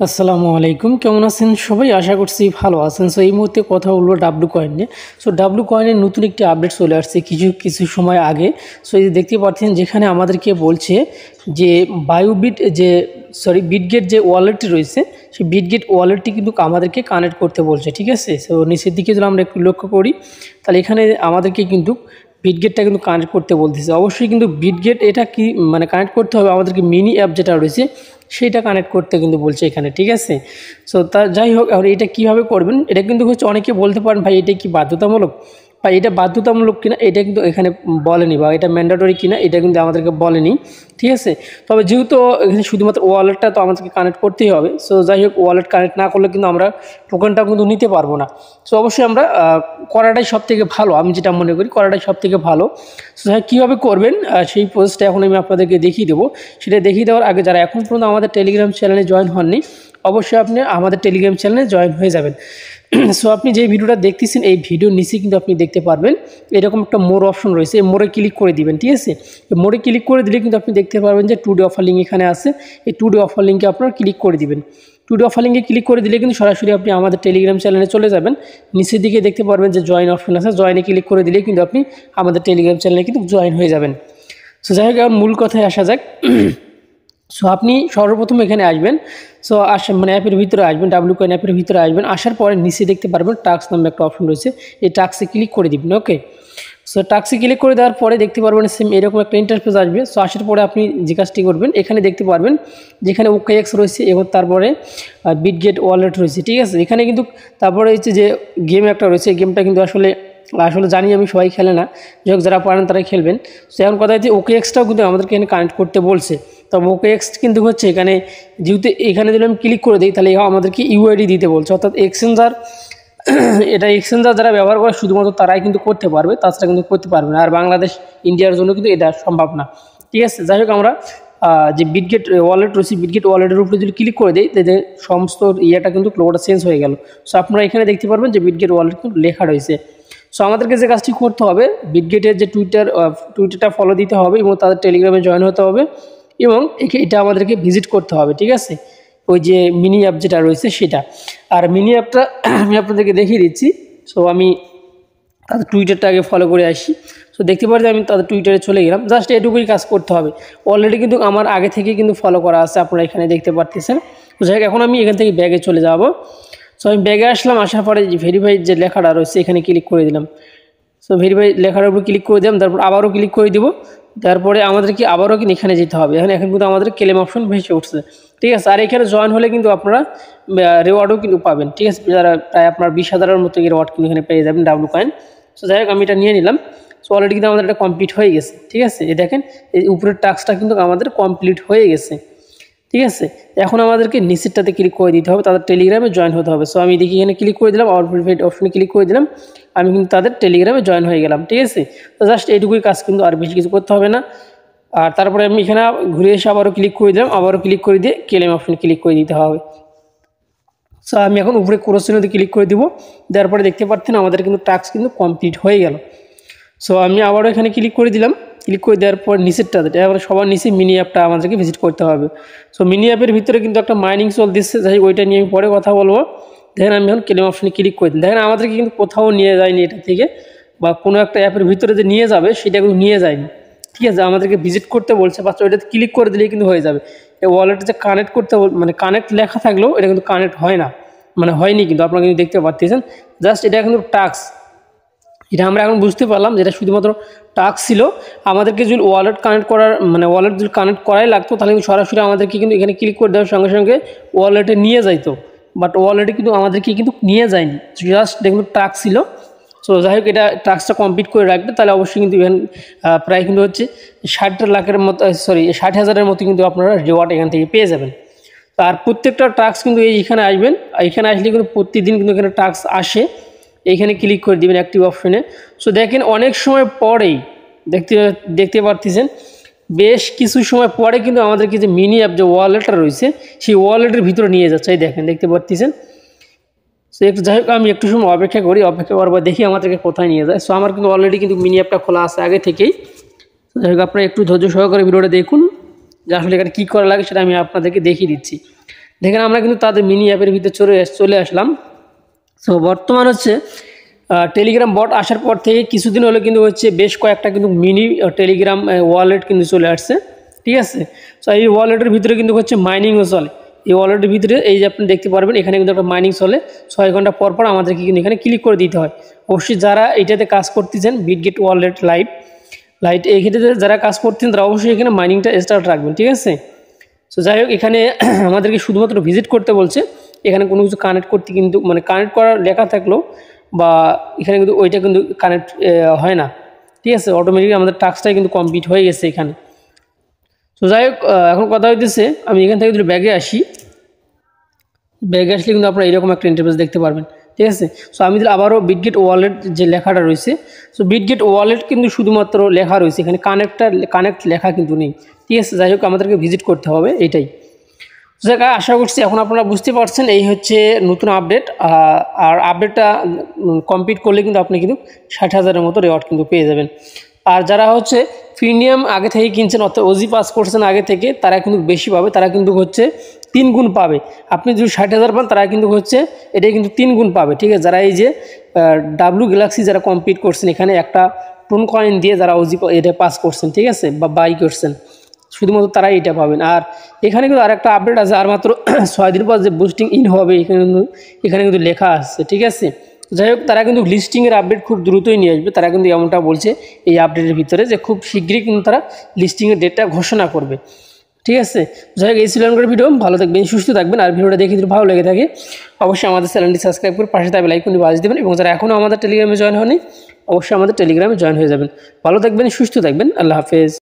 আসসালামু আলাইকুম, কেমন আছেন সবাই? আশা করছি ভালো আছেন। সো এই মুহূর্তে কথা বলবো ডাব্লু কয়েন নিয়ে। সো ডাব্লু কয়েনের নতুন একটি আপডেট চলে আসছে কিছু সময় আগে। সো এই যে দেখতে পাচ্ছেন, যেখানে আমাদেরকে বলছে যে বিটগেট যে ওয়ালেটটি রয়েছে, সেই বিটগেট ওয়ালেটটি কিন্তু আমাদেরকে কানেক্ট করতে বলছে, ঠিক আছে। সো নিচের দিকে যদি আমরা একটু লক্ষ্য করি, তাহলে এখানে আমাদেরকে কিন্তু বিটগেটটা কিন্তু কানেক্ট করতে বলতেছে। অবশ্যই কিন্তু বিটগেট এটা কি মানে কানেক্ট করতে হবে আমাদেরকে মিনি অ্যাপ যেটা রয়েছে সেইটা কানেক্ট করতে কিন্তু বলছে এখানে, ঠিক আছে। সো তা যাই হোক, আর এটা কীভাবে করবেন, এটা কিন্তু হচ্ছে অনেকে বলতে পারেন ভাই এটা কি বাধ্যতামূলক, বা এটা বাধ্যতামূলক কিনা এটা কিন্তু এখানে বলেনি, বা এটা ম্যান্ডেটরি কিনা এটা কিন্তু আমাদেরকে বলেনি, ঠিক আছে। তবে যেহেতু এখানে শুধুমাত্র ওয়ালেটটা তো আমাদেরকে কানেক্ট করতেই হবে। সো যাই হোক, ওয়ালেট কানেক্ট না করলে কিন্তু আমরা টোকেনটা কিন্তু নিতে পারবো না। সো অবশ্যই আমরা করাটাই সবথেকে ভালো, আমি যেটা মনে করি করাটাই সবথেকে ভালো। সো কীভাবে করবেন সেই প্রসেসটা এখন আমি আপনাদেরকে দেখিয়ে দেবো। সেটা দেখিয়ে দেওয়ার আগে যারা এখন পর্যন্ত আমাদের টেলিগ্রাম চ্যানেলে জয়েন হননি, অবশ্যই আপনি আমাদের টেলিগ্রাম চ্যানেলে জয়েন হয়ে যাবেন। সো আপনি যে ভিডিওটা দেখতেছেন এই ভিডিওর নিচে কিন্তু আপনি দেখতে পারবেন এরকম একটা মোর অপশন রয়েছে, এই মোড়ে ক্লিক করে দিবেন, ঠিক আছে। মোড়ে ক্লিক করে দিলে কিন্তু আপনি দেখতে পারবেন যে টুডে অফার লিঙ্ক এখানে আছে। এই টুডে অফার লিঙ্কে আপনারা ক্লিক করে দিবেন। টুডে অফার লিঙ্কে ক্লিক করে দিলে কিন্তু সরাসরি আপনি আমাদের টেলিগ্রাম চ্যানেলে চলে যাবেন। নিচের দিকে দেখতে পারবেন যে জয়েন অপশন আছে, জয়েনে ক্লিক করে দিলে কিন্তু আপনি আমাদের টেলিগ্রাম চ্যানেলে কিন্তু জয়েন হয়ে যাবেন। সো যাই হোক, এখন মূল কথায় আসা যাক। সো আপনি সর্বপ্রথম এখানে আসবেন। সো মানে অ্যাপের ভিতরে আসবেন, ডাব্লু কয়েন অ্যাপের ভিতরে আসবেন। আসার পরে নিচে দেখতে পারবেন টাস্ক নামে একটা অপশন রয়েছে, এই টাস্কে ক্লিক করে দিবেন। ওকে, সো টাস্কে ক্লিক করে দেওয়ার পরে দেখতে পারবেন সেম এরকম একটা ইন্টারফেস আসবে। সো আসার পরে আপনি যে কাজটি করবেন, এখানে দেখতে পারবেন যেখানে OKX রয়েছে এবং তারপরে বিটগেট ওয়ালেট রয়েছে, ঠিক আছে। এখানে কিন্তু তারপরে হচ্ছে যে গেম একটা রয়েছে, গেমটা কিন্তু আসলে জানি আমি সবাই খেলে না, যাই হোক যারা পারেন তারাই খেলবেন। সো এখন কথা হচ্ছে OKXটাও কিন্তু আমাদেরকে এখানে কানেক্ট করতে বলছে। তবে OKX কিন্তু হচ্ছে এখানে যেহেতু এখানে যদি আমি ক্লিক করে দিই, তাহলে আমাদেরকে ইউআইডি দিতে বলছে, অর্থাৎ এক্সচেঞ্জার। এটা এক্সচেঞ্জার যারা ব্যবহার করে শুধুমাত্র তারাই কিন্তু করতে পারবে, তাছাড়া কিন্তু করতে পারবে না। আর বাংলাদেশ ইন্ডিয়ার জন্য কিন্তু এটা সম্ভব না, ঠিক আছে। যাই হোক, আমরা যে বিটগেট ওয়ালেট রয়েছে, বিটগেট ওয়ালেটের উপরে যদি ক্লিক করে দিই, তাহলে সমস্ত ইয়েটা কিন্তু লোগোটা চেঞ্জ হয়ে গেল। সো আপনারা এখানে দেখতে পারবেন যে বিটগেট ওয়ালেট কিন্তু লেখা রয়েছে। সো আমাদেরকে যে কাজটি করতে হবে, বিটগেটের যে টুইটারটা ফলো দিতে হবে এবং তাদের টেলিগ্রামে জয়েন হতে হবে, এবং এটা আমাদেরকে ভিজিট করতে হবে, ঠিক আছে, ওই যে মিনি অ্যাপ যেটা রয়েছে সেটা। আর মিনি অ্যাপটা আমি আপনাদেরকে দেখিয়ে দিচ্ছি। সো আমি তাদের টুইটারটা আগে ফলো করে আসি। সো দেখতে পাচ্ছি আমি তাদের টুইটারে চলে গেলাম, জাস্ট এটুকুই কাজ করতে হবে। অলরেডি কিন্তু আমার আগে থেকে কিন্তু ফলো করা আছে, আপনারা এখানে দেখতে পাচ্ছেন। তো যাই হোক, এখন আমি এখান থেকে ব্যাগে চলে যাব। সো আমি ব্যাগে আসলাম, আসার পরে যে ভেরিফাই যে লেখাটা রয়েছে এখানে ক্লিক করে দিলাম। সো ভেরিফাই লেখার উপর ক্লিক করে দিলাম, তারপর আবারও ক্লিক করে দিব। তারপরে আমাদেরকে আবারও কিন্তু এখানে যেতে হবে। এখন কিন্তু আমাদের ক্লেম অপশন ভেসে উঠছে, ঠিক আছে। আর এখানে জয়েন হলে কিন্তু আপনারা রিওয়ার্ডও কিন্তু পাবেন, ঠিক আছে। যারা প্রায় আপনার 20,000-এর মতো রিওয়ার্ড কিন্তু এখানে পেয়ে যাবেন ডাব্লু কয়েন। সো যাই হোক, আমি এটা নিয়ে নিলাম। সো অলরেডি কিন্তু আমাদের এটা কমপ্লিট হয়ে গেছে, ঠিক আছে। এই দেখেন, এই উপরের টাস্কটা কিন্তু আমাদের কমপ্লিট হয়ে গেছে, ঠিক আছে। এখন আমাদেরকে নিচেরটাতে ক্লিক করে দিতে হবে, তাদের টেলিগ্রামে জয়েন হতে হবে। সো আমি দেখি এখানে ক্লিক করে দিলাম, অল ভেরিফাইড অপশনে ক্লিক করে দিলাম, আমি কিন্তু তাদের টেলিগ্রামে জয়েন হয়ে গেলাম, ঠিক আছে। তো জাস্ট এইটুকুই কাজ, কিন্তু আর বেশি কিছু করতে হবে না। আর তারপরে আমি এখানে ঘুরে এসে আবারও ক্লিক করে দিলাম, আবারও ক্লিক করে দিয়ে ক্লেম অপশনে ক্লিক করে দিতে হবে। সো আমি এখন উপরে ক্রসচিহ্নতে ক্লিক করে দিব, দেওয়ার পরে দেখতে পাচ্ছেন আমাদের কিন্তু টাস্ক কিন্তু কমপ্লিট হয়ে গেল। সো আমি আবারও এখানে ক্লিক করে দিলাম, ক্লিক করে দেওয়ার পর নিচেরটাতে এবার সবার নিচে মিনি অ্যাপটা আমাদেরকে ভিজিট করতে হবে। সো মিনি অ্যাপের ভিতরে কিন্তু একটা মাইনিং চলতেছে, যাই ওইটা নিয়ে আমি পরে কথা বলবো। দেখেন আমি এখন ক্লেম অপশনে ক্লিক করে দিই, দেখেন আমাদেরকে কিন্তু কোথাও নিয়ে যায়নি এটা থেকে, বা কোনো একটা অ্যাপের ভিতরে যে নিয়ে যাবে সেটা কিন্তু নিয়ে যায়নি, ঠিক আছে। আমাদেরকে ভিজিট করতে বলছে, বাচ্চা ওইটাতে ক্লিক করে দিলেই কিন্তু হয়ে যাবে। এই ওয়ালেটে যে কানেক্ট করতে মানে কানেক্ট লেখা থাকলেও এটা কিন্তু কানেক্ট হয় না, মানে হয়নি কিন্তু, আপনারা কিন্তু দেখতে পাচ্ছেন। জাস্ট এটা কিন্তু টাস্ক, এটা আমরা এখন বুঝতে পারলাম যেটা শুধুমাত্র টাস্ক ছিল। আমাদেরকে যদি ওয়ালেট কানেক্ট করার মানে ওয়ালেট যদি কানেক্ট করাই লাগতো, তাহলে কিন্তু সরাসরি আমাদেরকে কিন্তু এখানে ক্লিক করে দেওয়ার সঙ্গে সঙ্গে ওয়ালেটে নিয়ে যাইতো, বাট ওয়ালেটে কিন্তু আমাদেরকে কিন্তু নিয়ে যায়নি, জাস্ট দেখুন টাস্ক ছিল। সো যাই হোক, এটা টাস্কটা কমপ্লিট করে রাখবে, তাহলে অবশ্যই কিন্তু এখানে প্রায় কিন্তু হচ্ছে 60,00,000-এর মতো 60,000-এর মতো কিন্তু আপনারা রিওয়ার্ড এখান থেকে পেয়ে যাবেন। আর প্রত্যেকটা টাস্ক কিন্তু এইখানে আসবেন, এখানে আসলে কিন্তু প্রতিদিন কিন্তু এখানে টাস্ক আসে, এইখানে ক্লিক করে দিবেন অ্যাক্টিভ অপশনে। সো দেখেন অনেক সময় পরেই দেখতে পাচ্ছেন, বেশ কিছু সময় পরে কিন্তু আমাদেরকে যে মিনি অ্যাপ যে ওয়ালেটটা রয়েছে সেই ওয়ালেটের ভিতরে নিয়ে যাচ্ছে, এই দেখেন দেখতে পাচ্ছেন। সো একটু যাই হোক, আমি একটু সময় অপেক্ষা করি, অপেক্ষা করার পর দেখি আমাদেরকে কোথায় নিয়ে যায়। সো আমার কিন্তু অলরেডি কিন্তু মিনি অ্যাপটা খোলা আছে আগে থেকেই। যাই হোক, আপনারা একটু ধৈর্য সহকারে ভিডিওটা দেখুন যে আসলে এখানে কী করা লাগে সেটা আমি আপনাদেরকে দেখিয়ে দিচ্ছি। দেখেন আমরা কিন্তু তাদের মিনি অ্যাপের ভিতরে চলে আসলাম। সো বর্তমান হচ্ছে টেলিগ্রাম বট আসার পর থেকে কিছুদিন হলো কিন্তু হচ্ছে বেশ কয়েকটা কিন্তু মিনি টেলিগ্রাম ওয়ালেট কিন্তু চলে আসছে, ঠিক আছে। সো এই ওয়ালেটের ভিতরে কিন্তু হচ্ছে মাইনিংও চলে। এই ওয়ালেটের ভিতরে এই যে আপনি দেখতে পারবেন এখানে কিন্তু একটা মাইনিং চলে, 6 ঘন্টা পর পর আমাদেরকে কিন্তু এখানে ক্লিক করে দিতে হয়। অবশ্যই যারা এইটাতে কাজ করতেছেন বিটগেট ওয়ালেট লাইট এই ক্ষেত্রে যারা কাজ করতেন তারা অবশ্যই এখানে মাইনিংটা স্টার্ট রাখবেন, ঠিক আছে। সো যাই হোক এখানে আমাদেরকে শুধুমাত্র ভিজিট করতে বলছে, এখানে কোনো কিছু কানেক্ট করতে কিন্তু মানে কানেক্ট করার লেখা থাকলেও বা এখানে কিন্তু ওইটা কিন্তু কানেক্ট হয় না, ঠিক আছে। অটোমেটিক আমাদের টাস্কটাই কিন্তু কমপ্লিট হয়ে গেছে এখানে। তো যাই হোক এখন কথা হইতেছে আমি এখান থেকে যদি ব্যাগে আসলে কিন্তু আপনারা এরকম একটা ইন্টারফেস দেখতে পারবেন, ঠিক আছে। সো আমি যদি আবারও বিটগেট ওয়ালেট যে লেখাটা রয়েছে, সো বিটগেট ওয়ালেট কিন্তু শুধুমাত্র লেখা রয়েছে, এখানে কানেক্ট লেখা কিন্তু নেই, ঠিক আছে। যাই হোক আমাদেরকে ভিজিট করতে হবে এইটাই। যাক আশা করছি এখন আপনারা বুঝতে পারছেন এই হচ্ছে নতুন আপডেট। আর আপডেটটা কমপ্লিট করলে কিন্তু আপনি কিন্তু 60,000-এর মতো রেওয়ার্ড কিন্তু পেয়ে যাবেন। আর যারা হচ্ছে প্রিমিয়াম আগে থেকে কিনছেন অর্থাৎ ওজি পাস করছেন আগে থেকে, তারা কিন্তু বেশি পাবে, তারা কিন্তু হচ্ছে 3 গুণ পাবে। আপনি যদি 60,000 পান তারা কিন্তু হচ্ছে এটাই কিন্তু 3 গুণ পাবে, ঠিক আছে। যারা এই যে ডাব্লু গ্যালাক্সি যারা কমপ্লিট করছেন এখানে একটা টোন কয়েন দিয়ে যারা ওজি এটা পাস করছেন, ঠিক আছে, বা বাই করছেন, শুধুমাত্র তারাই এটা পাবেন। আর এখানে কিন্তু আরেকটা আপডেট আছে, আর মাত্র 6 দিন পর যে বুস্টিং ইন হবে এখানে কিন্তু লেখা আছে, ঠিক আছে। যাই হোক তারা কিন্তু লিস্টিংয়ের আপডেট খুব দ্রুতই নিয়ে আসবে, তারা কিন্তু এমনটা বলছে এই আপডেটের ভিতরে যে খুব শীঘ্রই কিন্তু তারা লিস্টিংয়ের ডেটটা ঘোষণা করবে, ঠিক আছে। যাই হোক এই ছিল আমার ভিডিও, ভালো থাকবেন সুস্থ থাকবেন। আর ভিডিওটা দেখে যদি ভালো লেগে থাকে অবশ্যই আমাদের চ্যানেলটি সাবস্ক্রাইব করে পাশে থাকবে লাইক করে বাজিয়ে দেবেন, এবং যারা এখনও আমাদের টেলিগ্রামে জয়েন হয়নি অবশ্যই আমাদের টেলিগ্রামে জয়েন হয়ে যাবেন। ভালো থাকবেন সুস্থ থাকবেন, আল্লাহ হাফেজ।